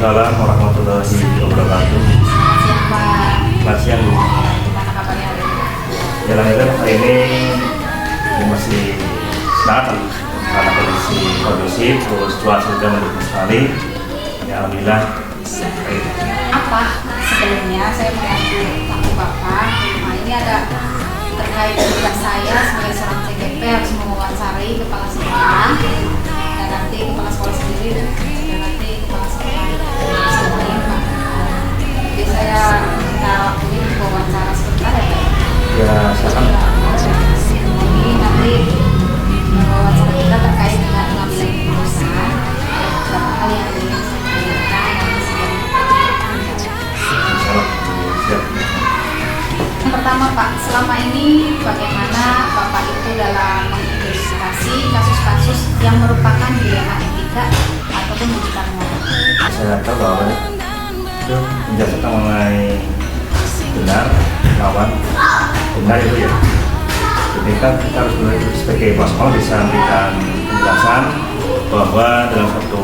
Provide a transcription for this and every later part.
Waalaikumsalam warahmatullahi wabarakatuh. Selamat siang Pak. Selamat siang Bu. Gimana kabarnya hari ini? Ya alhamdulillah hari ini masih semangat karena kondisi kondusif, terus cuaca juga mendukung sekali. Ya alhamdulillah. Apa sebelumnya saya mengaku tamu Bapak. Nah ini ada terkait tugas saya sebagai seorang CGP harus mewawancari kepala sekolah dan nanti kepala sekolah sendiri dan nanti kepala sekolah sendiri Pak. Jadi saya minta waktu ini wawancara sebentar ya Pak. Ya silakan. Ini nanti wawancara kita terkait dengan pengambilan keputusan beberapa hal yang ingin saya tanyakan nanti sebelum Insyaallah. Siap. Yang pertama Pak, selama ini bagaimana Bapak itu dalam mengidentifikasi kasus-kasus yang merupakan dilema etika ataupun bukan moral? Saya tahu bahwa itu menjelaskan mengenai benar, lawan, benar itu ya. Jadi kita harus sebagai sekolah bisa memberikan penjelasan bahwa dalam satu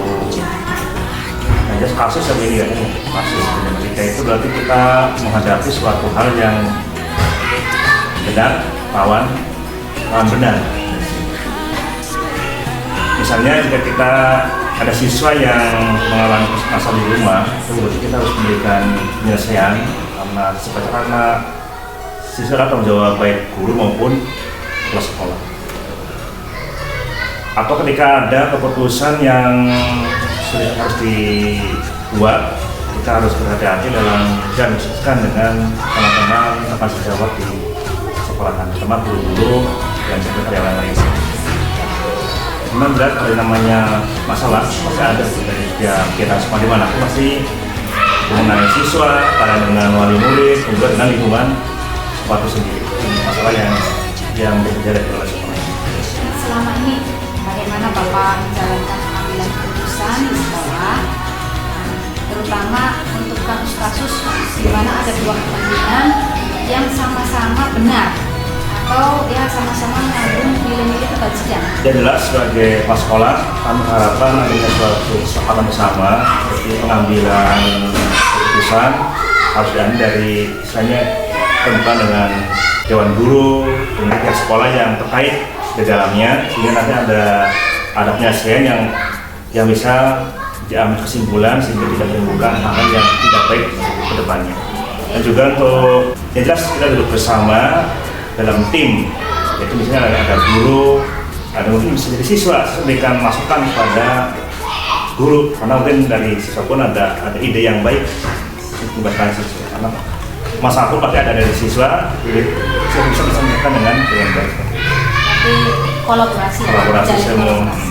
kasus yang ini ya, kasus ketika itu berarti kita menghadapi suatu hal yang benar, lawan benar. Misalnya jika kita ada siswa yang mengalami masalah di rumah, itu berarti kita harus memberikan penyelesaian karena siswa adalah tanggung jawab baik guru maupun kepala sekolah. Atau ketika ada keputusan yang sudah harus dibuat, kita harus berhati-hati dalam dan diskusikan dengan teman-teman akan sejawat di sekolahan, teman guru-guru dan juga karyawan lain. Memang berat kalau namanya masalah pasti ada dari kita semua di mana pasti mengenai siswa, karena dengan wali murid, juga dengan lingkungan sekolah itu sendiri. Masalah yang terjadi oleh sekolah. Selama ini bagaimana Bapak menjalankan pengambilan keputusan di sekolah, terutama untuk kasus-kasus di mana ada dua kepentingan yang sama-sama benar atau ya sama-sama mengandung nilai-nilai kebajikan? Yang jelas sebagai kepala sekolah kami harapkan adanya suatu kesepakatan bersama seperti pengambilan keputusan harus diambil dari misalnya tentang dengan dewan guru, dengan pihak sekolah yang terkait di dalamnya, sehingga nanti ada penyelesaian yang bisa diambil kesimpulan sehingga tidak menimbulkan hal-hal yang tidak baik ke depannya. Dan juga untuk yang jelas kita duduk bersama dalam tim, yaitu misalnya ada guru, ada mungkin bisa jadi siswa, memberikan masukan kepada guru, karena mungkin dari siswa pun ada ide yang baik untuk membantu siswa. Karena masalah pun pasti ada dari siswa, jadi saya bisa disampaikan dengan baik. Tapi kolaborasi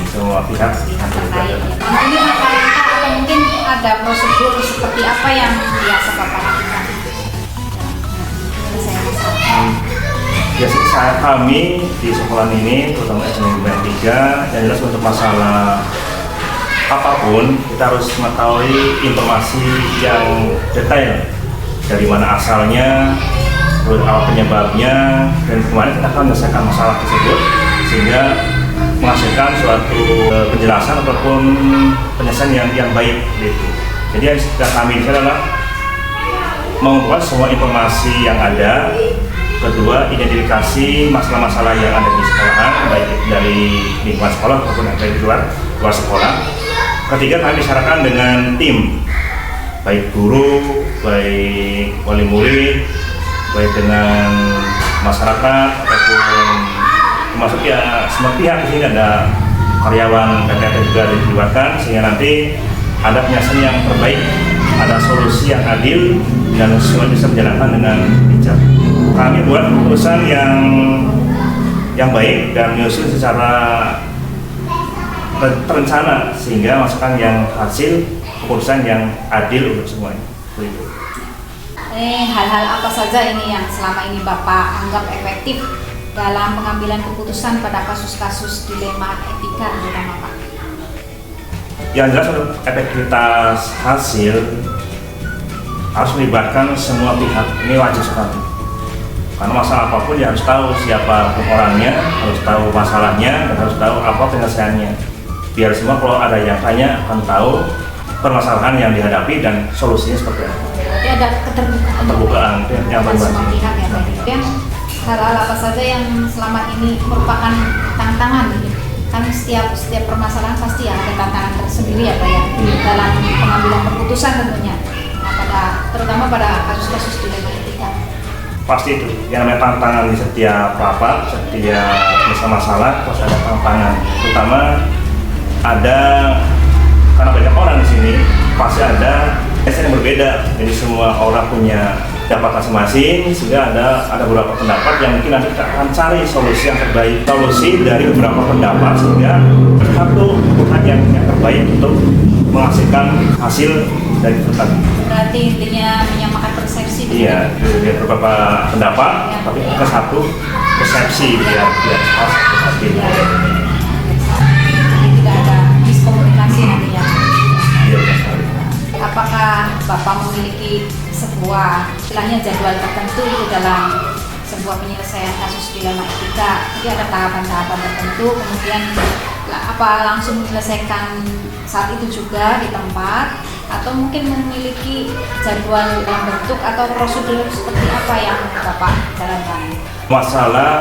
semua pihak terkait. Nah ini rata-rata atau mungkin ada prosedur seperti apa yang biasa Bapak lakukan? Ya, kami di sekolah ini, terutama SMP 3, yang jelas untuk masalah apapun kita harus mengetahui informasi yang detail dari mana asalnya, terus apa penyebabnya, dan kemarin kita akan menyelesaikan masalah tersebut sehingga menghasilkan suatu penjelasan ataupun penyelesaian yang baik gitu. Jadi yang kami ini adalah mengumpulkan semua informasi yang ada. Kedua, identifikasi masalah-masalah yang ada di sekolahan, baik dari lingkungan sekolah maupun dari luar sekolah. Ketiga, kami bicarakan dengan tim, baik guru, baik wali murid, baik dengan masyarakat ataupun termasuk ya semua pihak. Di sini ada karyawan PTT juga dilibatkan sehingga nanti ada penyelesaian yang terbaik, ada solusi yang adil dan semua bisa berjalan dengan bijak. Kami buat keputusan yang baik dan menyusun secara terencana sehingga masukan yang hasil keputusan yang adil untuk semuanya. Hal-hal apa saja ini yang selama ini Bapak anggap efektif dalam pengambilan keputusan pada kasus-kasus dilema etika terutama Pak? Yang jelas untuk efektivitas hasil harus melibatkan semua pihak, ini wajib sekali. Karena masalah apapun ya harus tahu siapa orangnya, harus tahu masalahnya, dan harus tahu apa penyelesaiannya. Biar semua kalau ada yang tanya akan tahu permasalahan yang dihadapi dan solusinya seperti apa. Berarti ada Keterbukaan yang dari semua berbasis. pihak ya Pak. Yang hal-hal apa saja yang selama ini merupakan tantangan gitu. Kan setiap permasalahan pasti ya ada tantangan tersendiri ya Pak ya dalam pengambilan keputusan tentunya. Nah, terutama pada kasus-kasus dilema etika. Pasti itu yang namanya tantangan di setiap rapat, setiap masalah pasti ada tantangan. Terutama ada karena banyak orang di sini pasti ada yang berbeda. Jadi semua orang punya pendapat masing-masing, sehingga ada beberapa pendapat yang mungkin nanti kita akan cari solusi yang terbaik, solusi dari beberapa pendapat sehingga satu keputusan yang terbaik untuk menghasilkan hasil dari keputusan. Berarti intinya menyamakan persepsi. Iya, dari beberapa pendapat, Ya. tapi ke satu persepsi biar pas persepsi. Ya. Jadi tidak ada miskomunikasi nantinya. Iya, benar sekali. Apakah Bapak memiliki sebuah istilahnya jadwal tertentu itu dalam sebuah penyelesaian kasus dilema etika? Jadi ada tahapan-tahapan tertentu, kemudian apa langsung menyelesaikan saat itu juga di tempat, atau mungkin memiliki jadwal dalam bentuk atau prosedur seperti apa yang Bapak jalankan? Masalah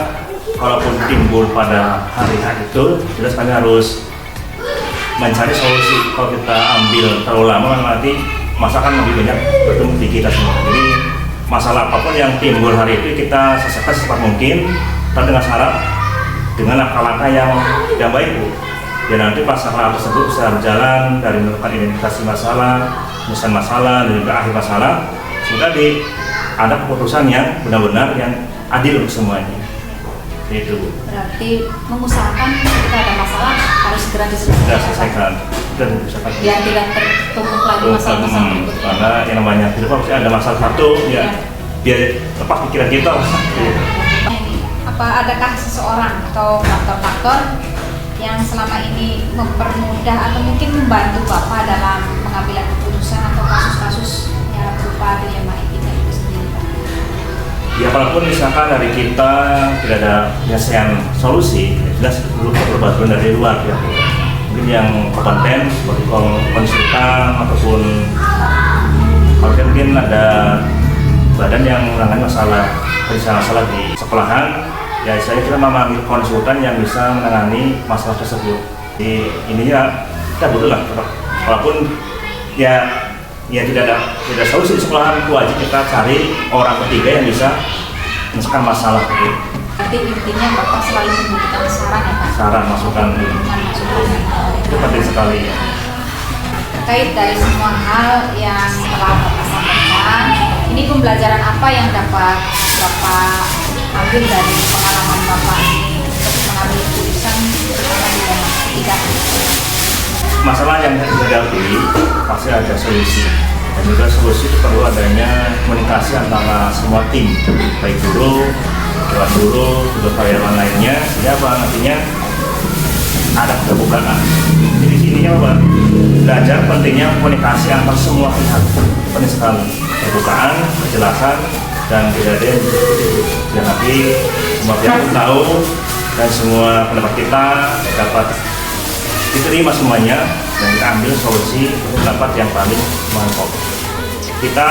kalaupun timbul pada hari itu, jelas kami harus mencari solusi. Kalau kita ambil terlalu lama nanti masalah kan lebih banyak bertemu di kita semua. Jadi masalah apapun yang timbul hari itu kita selesaikan secepat mungkin, tapi dengan syarat dengan langkah-langkah yang baik Bu. Ya nanti masalah tersebut bisa berjalan dari melakukan identifikasi masalah, penyelesaian masalah, dan juga akhir masalah, sehingga ada keputusan yang benar-benar yang adil untuk semuanya. Itu Bu. Berarti mengusahakan ketika ada masalah harus segera Sudah diselesaikan. selesaikan dan misalkan Biar tidak tertumpuk lagi masalah-masalah berikutnya. karena yang namanya hidup pasti ada masalah satu ya, biar lepas pikiran kita. Ini, apa adakah seseorang atau faktor-faktor yang selama ini mempermudah atau mungkin membantu Bapak dalam pengambilan keputusan atau kasus-kasus yang berupa dilema etika itu sendiri Pak? Ya walaupun misalkan dari kita tidak ada penyelesaian solusi, ya jelas perlu bantuan dari luar ya. Mungkin yang kompeten seperti konsultan ataupun kalau mungkin ada badan yang menangani masalah di sekolahan, ya saya kita memanggil konsultan yang bisa menangani masalah tersebut. Jadi ininya kita butuh lah, walaupun ya tidak ada solusi di sekolahan, itu wajib kita cari orang ketiga yang bisa menyelesaikan masalah itu. Berarti intinya Bapak selalu memberikan saran ya Pak? Saran, masukan itu penting sekali ya. Terkait dari semua hal yang telah Bapak sampaikan, ini pembelajaran apa yang dapat Bapak ambil dari pengalaman Bapak ini untuk mengambil keputusan terutama di dalam etika? Masalah yang dihadapi pasti ada solusi, dan juga solusi itu perlu adanya komunikasi antara semua tim, baik guru, lewat guru, juga karyawan lainnya, sehingga apa nantinya ada keterbukaan. Jadi sininya apa? Belajar pentingnya komunikasi antar semua pihak, penting sekali. Keterbukaan, kejelasan, dan tidak ada yang nanti semua pihak tahu dan semua pendapat kita dapat diterima semuanya dan kita ambil solusi untuk pendapat yang paling mantap. Kita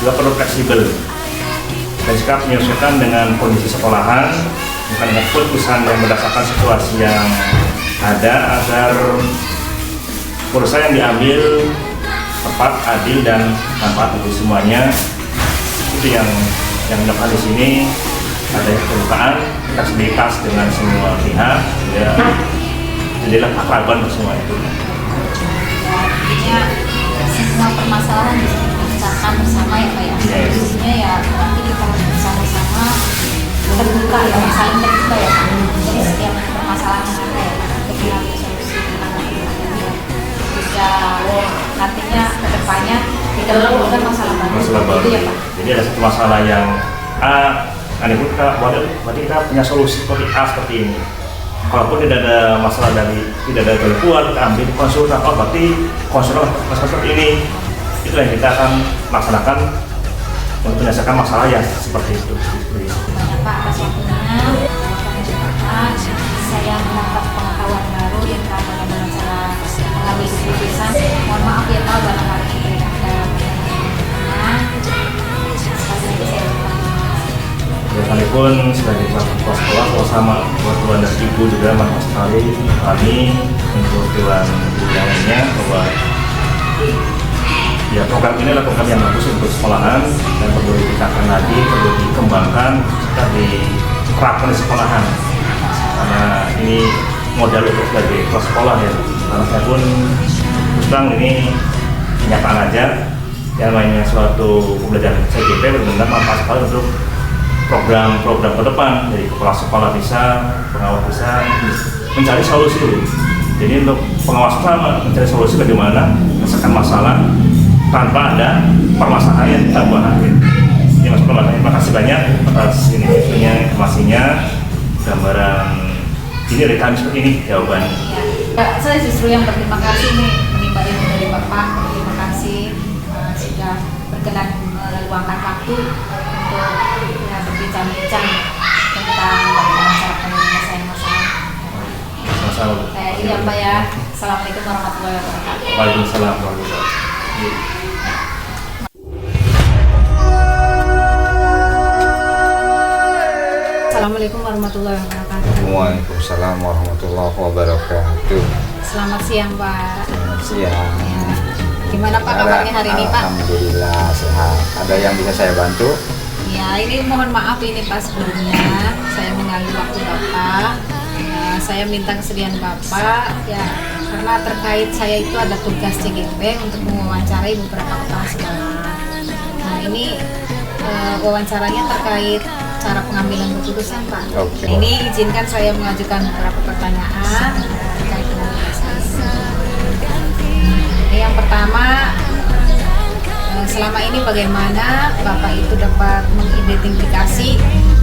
juga perlu fleksibel dan sikap menyesuaikan dengan kondisi sekolahan, bukan dengan keputusan yang berdasarkan situasi yang ada, agar keputusan yang diambil tepat, adil, dan manfaat untuk semuanya. Itu yang dilakukan di sini, ada keterbukaan, fleksibilitas dengan semua pihak, ya. Jadilah keakraban semua itu. Artinya semua permasalahan bisa dibicarakan bersama ya Pak ya. Yes. Intinya ya berarti kita harus bersama-sama terbuka ya, saling terbuka ya Pak. Jadi setiap permasalahan yang ada ya untuk mengambil solusi tidak nantinya kedepannya tidak menimbulkan masalah baru. Masalah baru. Itu ya Pak. Jadi ada satu masalah yang ada pun berarti kita punya solusi seperti A seperti ini. Kalaupun tidak ada masalah tidak ada jalan keluar, kita ambil konsultan. Oh berarti konsultan seperti ini. Itulah yang kita akan laksanakan untuk menyelesaikan masalah yang seperti itu. Banyak Pak atas waktunya, Bapak saya mendapat pengetahuan baru yang bagaimana cara mengambil keputusan. Mohon maaf ya Pak pun sebagai kepala sekolah sama buat tuan dan ibu juga manfaat sekali kami untuk dewan lainnya bahwa ya program ini adalah program yang bagus untuk sekolahan dan perlu ditingkatkan lagi, perlu dikembangkan dan diterapkan di sekolahan karena ini modal untuk sebagai kelas sekolah ya. Karena saya pun terus terang ini kenyataan aja yang namanya suatu pembelajaran CGP benar-benar manfaat sekali untuk program-program ke depan. Jadi kepala sekolah bisa, pengawas bisa mencari solusi dulu. Jadi untuk pengawas sama mencari solusi bagaimana menyelesaikan masalah tanpa ada permasalahan yang ditambah. Ini Mas Pramana, terima kasih banyak atas informasinya, gambaran ini dari kami seperti ini jawabannya. Ya, saya justru yang berterima kasih nih menimba ilmu dari Bapak. Terima kasih sudah berkenan meluangkan waktu untuk ya, berbincang-bincang tentang bagaimana cara penyelesaian masalah. Sama-sama. Iya Pak ya. Assalamualaikum warahmatullahi wabarakatuh. Waalaikumsalam warahmatullahi wabarakatuh. Assalamualaikum warahmatullahi wabarakatuh. Waalaikumsalam warahmatullahi wabarakatuh. Selamat siang Pak. Selamat siang. Ya. Gimana Pak kabarnya hari ini Pak? Alhamdulillah sehat. Ada yang bisa saya bantu? Ya ini mohon maaf ini Pak sebelumnya saya mengganggu waktu Bapak. Ya, saya minta kesediaan Bapak ya karena terkait saya itu ada tugas CGP untuk mewawancarai beberapa kepala sekolah. Nah ini wawancaranya terkait cara pengambilan keputusan Pak. Oke. Ini izinkan saya mengajukan beberapa pertanyaan terkait dengan saya. Ini yang pertama, selama ini bagaimana Bapak itu dapat mengidentifikasi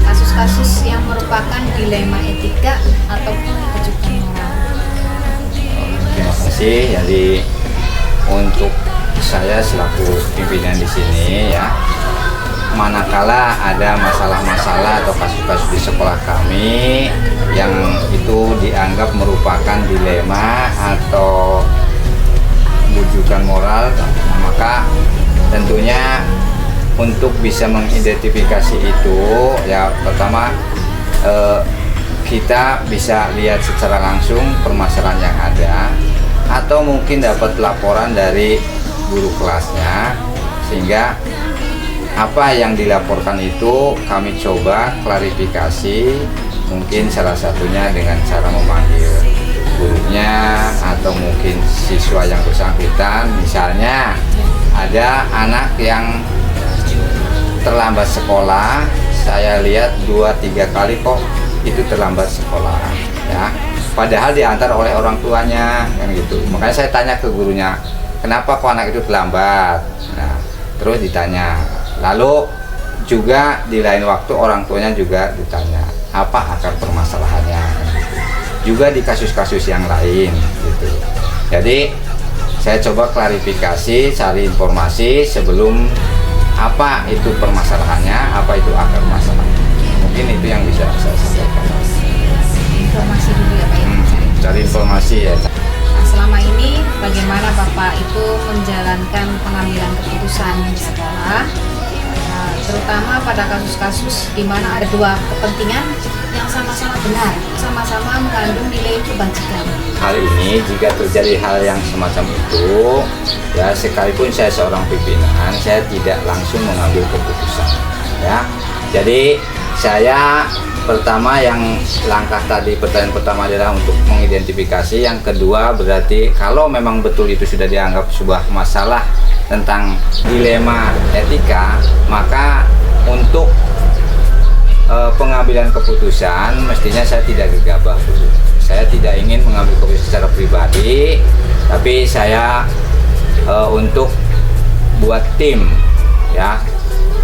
kasus-kasus yang merupakan dilema etika ataupun kecukupan moral? Terima kasih. Jadi untuk saya selaku pimpinan di sini ya, manakala ada masalah-masalah atau kasus-kasus di sekolah kami yang itu dianggap merupakan dilema atau bujukan moral, maka tentunya untuk bisa mengidentifikasi itu ya pertama kita bisa lihat secara langsung permasalahan yang ada atau mungkin dapat laporan dari guru kelasnya sehingga apa yang dilaporkan itu kami coba klarifikasi, mungkin salah satunya dengan cara memanggil gurunya atau mungkin siswa yang bersangkutan. Misalnya ada anak yang terlambat sekolah, saya lihat 2-3 kali kok itu terlambat sekolah ya, padahal diantar oleh orang tuanya kan gitu. Makanya saya tanya ke gurunya, kenapa kok anak itu terlambat? Nah, terus ditanya. Lalu juga di lain waktu orang tuanya juga ditanya apa akar permasalahannya, juga di kasus-kasus yang lain gitu. Jadi saya coba klarifikasi, cari informasi sebelum apa itu permasalahannya, apa itu akar masalahnya. Mungkin itu yang bisa saya sampaikan. Informasi dulu ya Pak ya. Cari informasi ya. Nah, selama ini bagaimana Bapak itu menjalankan pengambilan keputusan di sekolah? Terutama pada kasus-kasus di mana ada dua kepentingan yang sama-sama benar, sama-sama mengandung nilai kebajikan. Hal ini jika terjadi hal yang semacam itu, ya sekalipun saya seorang pimpinan, saya tidak langsung mengambil keputusan. Ya, jadi saya pertama yang langkah tadi pertanyaan pertama adalah untuk mengidentifikasi, yang kedua berarti kalau memang betul itu sudah dianggap sebuah masalah tentang dilema etika, maka untuk pengambilan keputusan mestinya saya tidak gegabah dulu. Saya tidak ingin mengambil keputusan secara pribadi, tapi saya untuk buat tim ya.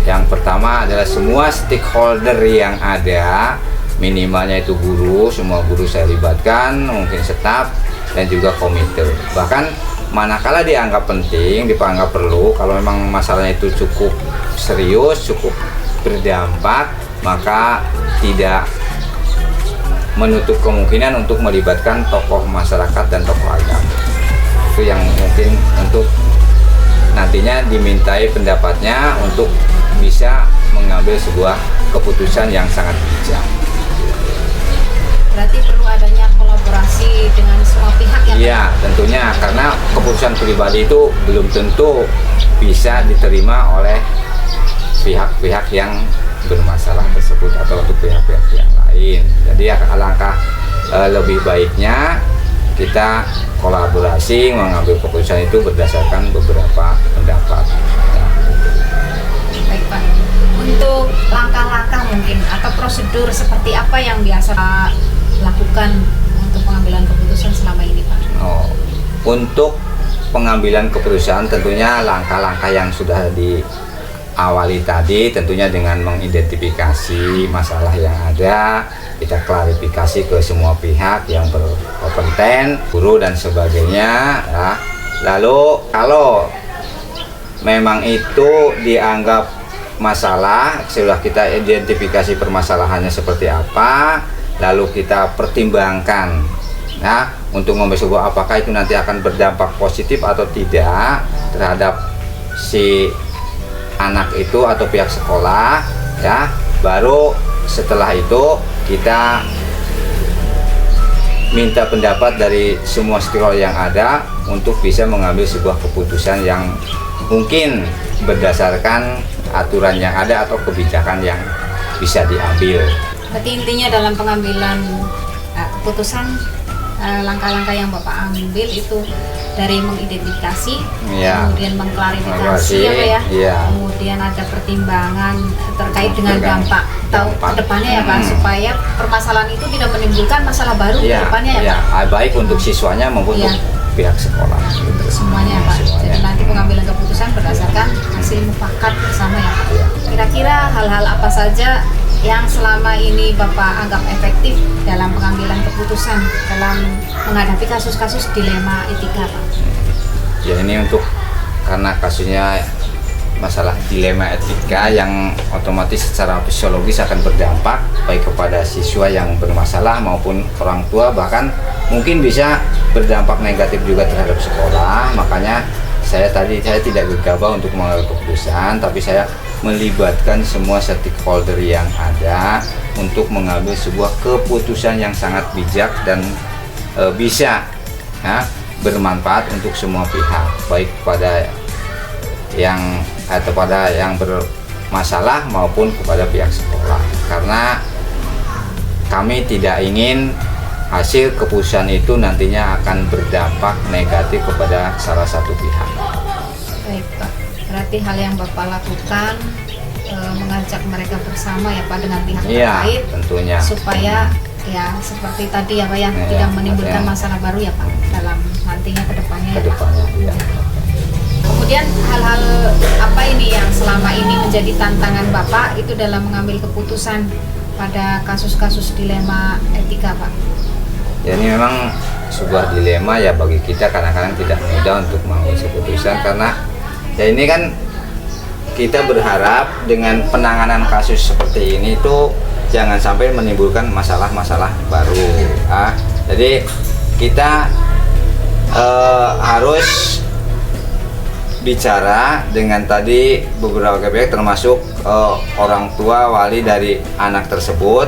Yang pertama adalah semua stakeholder yang ada, minimalnya itu guru, semua guru saya libatkan, mungkin staf dan juga komite. Bahkan manakala dianggap penting, dianggap perlu, kalau memang masalahnya itu cukup serius, cukup berdampak, maka tidak menutup kemungkinan untuk melibatkan tokoh masyarakat dan tokoh agama. Itu yang mungkin untuk nantinya dimintai pendapatnya untuk bisa mengambil sebuah keputusan yang sangat bijak. Berarti perlu adanya kolaborasi dengan semua pihak ya Pak? Iya, tentunya karena keputusan pribadi itu belum tentu bisa diterima oleh pihak-pihak yang bermasalah tersebut atau untuk pihak-pihak yang lain. Jadi alangkah lebih baiknya kita kolaborasi mengambil keputusan itu berdasarkan beberapa pendapat. Baik Pak, untuk langkah-langkah mungkin atau prosedur seperti apa yang biasa lakukan untuk pengambilan keputusan selama ini Pak? Untuk pengambilan keputusan tentunya langkah-langkah yang sudah diawali tadi, tentunya dengan mengidentifikasi masalah yang ada, kita klarifikasi ke semua pihak yang berkompeten, guru dan sebagainya ya. Lalu kalau memang itu dianggap masalah, sudah kita identifikasi permasalahannya seperti apa, lalu kita pertimbangkan nah untuk mengambil sebuah apakah itu nanti akan berdampak positif atau tidak terhadap si anak itu atau pihak sekolah ya. Baru setelah itu kita minta pendapat dari semua stakeholder yang ada untuk bisa mengambil sebuah keputusan yang mungkin berdasarkan aturan yang ada atau kebijakan yang bisa diambil. Berarti intinya dalam pengambilan keputusan, langkah-langkah yang Bapak ambil itu dari mengidentifikasi, ya, kemudian mengklarifikasi ya Pak ya, ya. Kemudian ada pertimbangan terkait dengan dampak atau kedepannya ya Pak, supaya permasalahan itu tidak menimbulkan masalah baru ya, kedepannya ya Pak. Baik untuk siswanya maupun ya, untuk pihak sekolah gitu. Semuanya Pak. Semuanya. Jadi nanti pengambilan keputusan berdasarkan hasil mufakat bersama ya Pak. Ya. Kira-kira hal-hal apa saja yang selama ini Bapak anggap efektif dalam pengambilan keputusan dalam menghadapi kasus-kasus dilema etika Pak? Ya ini untuk karena kasusnya masalah dilema etika yang otomatis secara fisiologis akan berdampak baik kepada siswa yang bermasalah maupun orang tua, bahkan mungkin bisa berdampak negatif juga terhadap sekolah. Makanya saya tidak gegabah untuk mengambil keputusan, tapi saya melibatkan semua stakeholder yang ada untuk mengambil sebuah keputusan yang sangat bijak dan bisa ya, bermanfaat untuk semua pihak, baik pada yang atau pada yang bermasalah maupun kepada pihak sekolah. Karena kami tidak ingin hasil keputusan itu nantinya akan berdampak negatif kepada salah satu pihak. Baik Pak, berarti hal yang Bapak lakukan mengajak mereka bersama ya Pak dengan pihak terkait, tentunya supaya ya seperti tadi ya Pak ya, tidak menimbulkan masalah baru ya Pak dalam nantinya kedepannya. Ya. Kemudian hal-hal apa ini yang selama ini menjadi tantangan Bapak itu dalam mengambil keputusan pada kasus-kasus dilema etika Pak? Ya ini memang sebuah dilema ya bagi kita, kadang-kadang tidak mudah untuk mengambil keputusan karena ya ini kan kita berharap dengan penanganan kasus seperti ini itu jangan sampai menimbulkan masalah-masalah baru. Jadi kita harus bicara dengan tadi beberapa pihak termasuk orang tua wali dari anak tersebut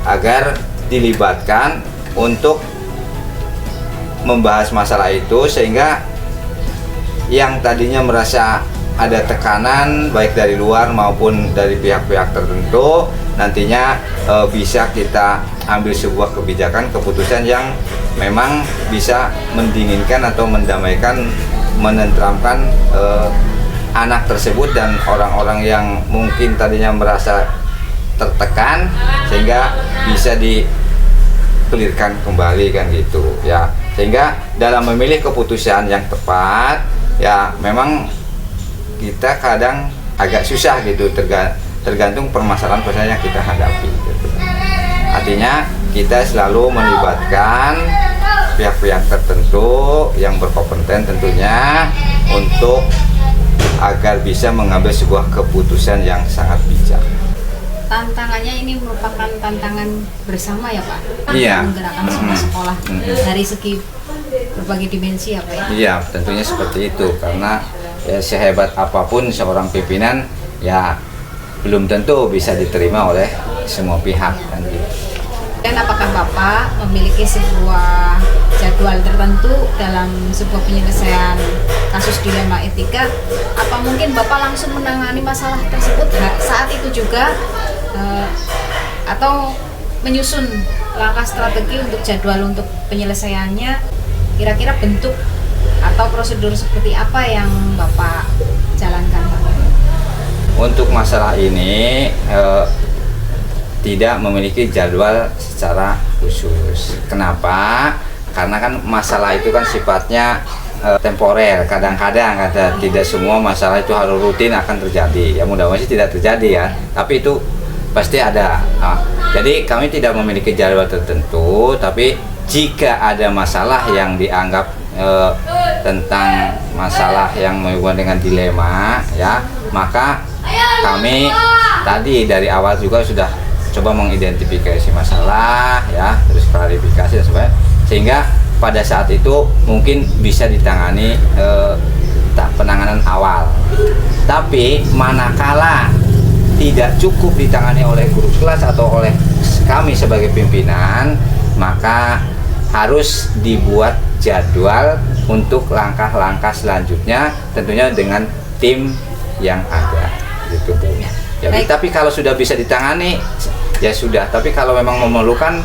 agar dilibatkan untuk membahas masalah itu, sehingga yang tadinya merasa ada tekanan baik dari luar maupun dari pihak-pihak tertentu nantinya bisa kita ambil sebuah kebijakan keputusan yang memang bisa mendinginkan atau mendamaikan, menenteramkan anak tersebut dan orang-orang yang mungkin tadinya merasa tertekan, sehingga bisa dikelirkan kembali kan gitu ya. Sehingga dalam memilih keputusan yang tepat ya memang kita kadang agak susah gitu, tergantung permasalahan yang kita hadapi gitu. Artinya kita selalu melibatkan pihak-pihak tertentu yang berkompeten tentunya untuk agar bisa mengambil sebuah keputusan yang sangat bijak. Tantangannya ini merupakan tantangan bersama ya Pak? Iya. Menggerakkan semua sekolah dari segi berbagai dimensi ya Pak ya? Iya, tentunya seperti itu karena ya sehebat apapun seorang pimpinan ya belum tentu bisa diterima oleh semua pihak kan gitu. Dan apakah Bapak memiliki sebuah jadwal tertentu dalam sebuah penyelesaian kasus dilema etika? Apa mungkin Bapak langsung menangani masalah tersebut saat itu juga, atau menyusun langkah strategi untuk jadwal untuk penyelesaiannya? Kira-kira bentuk atau prosedur seperti apa yang Bapak jalankan, Pak? Untuk masalah ini tidak memiliki jadwal secara khusus. Kenapa? Karena kan masalah itu kan sifatnya temporer. Kadang-kadang tidak semua masalah itu harus rutin akan terjadi. Ya mudah-mudahan sih tidak terjadi ya. Tapi itu pasti ada. Jadi kami tidak memiliki jadwal tertentu. Tapi jika ada masalah yang dianggap tentang masalah yang berhubungan dengan dilema, ya maka kami tadi dari awal juga sudah coba mengidentifikasi masalah, ya terus klarifikasi dan sebagainya, sehingga pada saat itu mungkin bisa ditangani penanganan awal. Tapi manakala tidak cukup ditangani oleh guru kelas atau oleh kami sebagai pimpinan, maka harus dibuat jadwal untuk langkah-langkah selanjutnya, tentunya dengan tim yang ada gitu Bu. Ya, tapi kalau sudah bisa ditangani ya sudah, tapi kalau memang memerlukan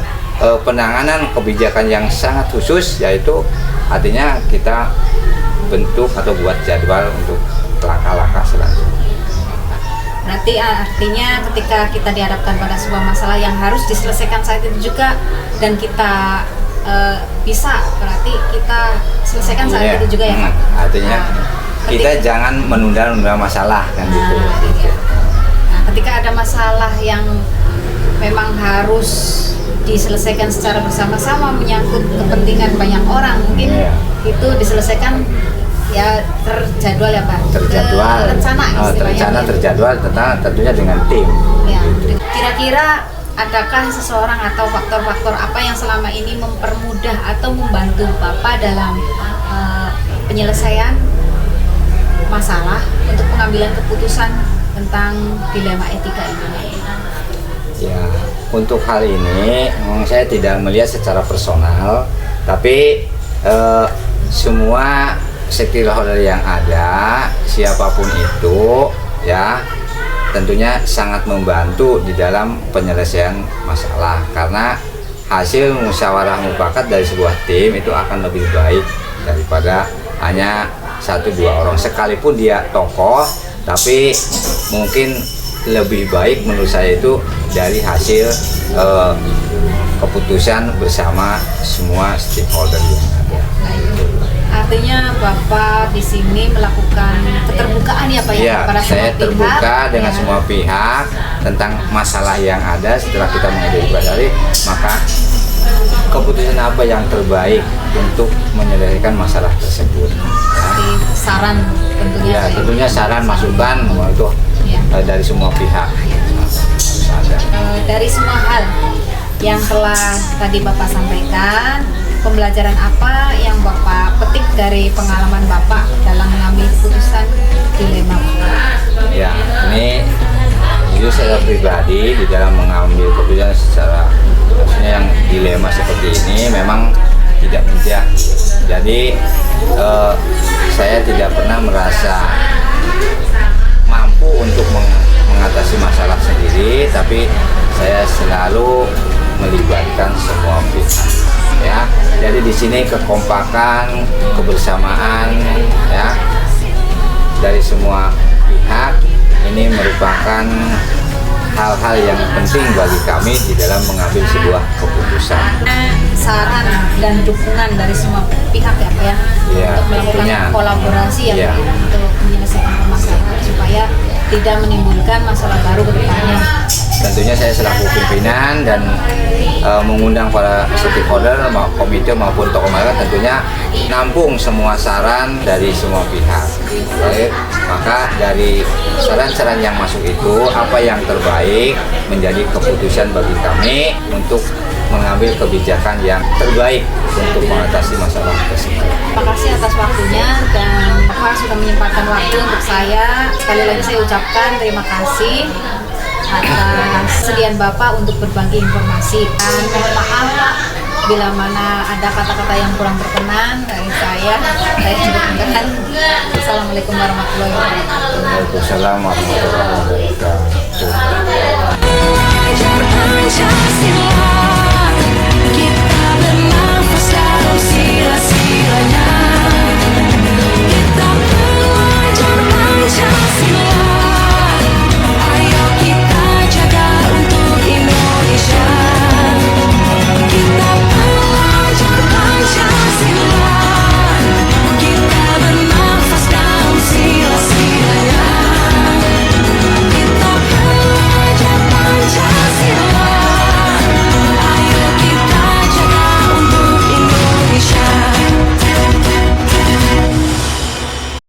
penanganan kebijakan yang sangat khusus, yaitu artinya kita bentuk atau buat jadwal untuk langkah-langkah selanjutnya. Berarti artinya ketika kita dihadapkan pada sebuah masalah yang harus diselesaikan saat itu juga dan kita bisa, berarti kita selesaikan saat itu juga ya Pak? Artinya kita jangan menunda-nunda masalah kan gitu. Iya. Nah, ketika ada masalah yang memang harus diselesaikan secara bersama-sama, menyangkut kepentingan banyak orang, mungkin itu diselesaikan ya terjadwal ya Pak? Terjadwal, terencana, terjadwal, tentunya dengan tim. Ya. Gitu. Kira-kira adakah seseorang atau faktor-faktor apa yang selama ini mempermudah atau membantu Bapak dalam penyelesaian masalah untuk pengambilan keputusan tentang dilema etika ini? Ya, untuk hal ini memang saya tidak melihat secara personal, tapi semua stakeholder yang ada, siapapun itu, ya tentunya sangat membantu di dalam penyelesaian masalah, karena hasil musyawarah mufakat dari sebuah tim itu akan lebih baik daripada hanya 1-2 orang, sekalipun dia tokoh, tapi mungkin lebih baik menurut saya itu dari hasil keputusan bersama semua stakeholder yang ada. Artinya Bapak di sini melakukan keterbukaan ya Pak ya, pada saya terbuka pihak, dengan semua pihak tentang masalah yang ada. Setelah kita mengidentifikasi, maka keputusan apa yang terbaik untuk menyelesaikan masalah tersebut. Jadi saran tentunya. Ya, tentunya saran masukan itu dari semua pihak. Dari semua hal yang telah tadi Bapak sampaikan, pembelajaran apa yang Bapak petik dari pengalaman Bapak dalam mengambil keputusan dilema Bapak? Ya, ini jujur saya pribadi di dalam mengambil keputusan secara maksudnya yang dilema seperti ini memang tidak mudah. Jadi saya tidak pernah merasa mampu untuk mengatasi masalah sendiri, tapi saya selalu melibatkan semua pihak. Ya, jadi di sini kekompakan, kebersamaan, ya dari semua pihak ini merupakan hal-hal yang penting bagi kami di dalam mengambil sebuah keputusan. Saran dan dukungan dari semua pihak ya Pak ya, untuk melakukan kolaborasi ya Pak, untuk menyelesaikan permasalahan supaya tidak menimbulkan masalah baru ke depannya. Tentunya saya selaku pimpinan dan mengundang para stakeholder, komite maupun tokoh masyarakat tentunya nampung semua saran dari semua pihak. Baik, maka dari saran-saran yang masuk itu apa yang terbaik menjadi keputusan bagi kami untuk mengambil kebijakan yang terbaik untuk mengatasi masalah tersebut. Terima kasih atas waktunya dan Bapak sudah menyempatkan waktu untuk saya. Sekali lagi saya ucapkan terima kasih. atas kesediaan Bapak untuk berbagi informasi. Dan mohon maaf Pak, bila mana ada kata-kata yang kurang berkenan dari saya tunjukkan. Assalamualaikum warahmatullahi wabarakatuh. Waalaikumsalam warahmatullahi wabarakatuh. I'm just in love.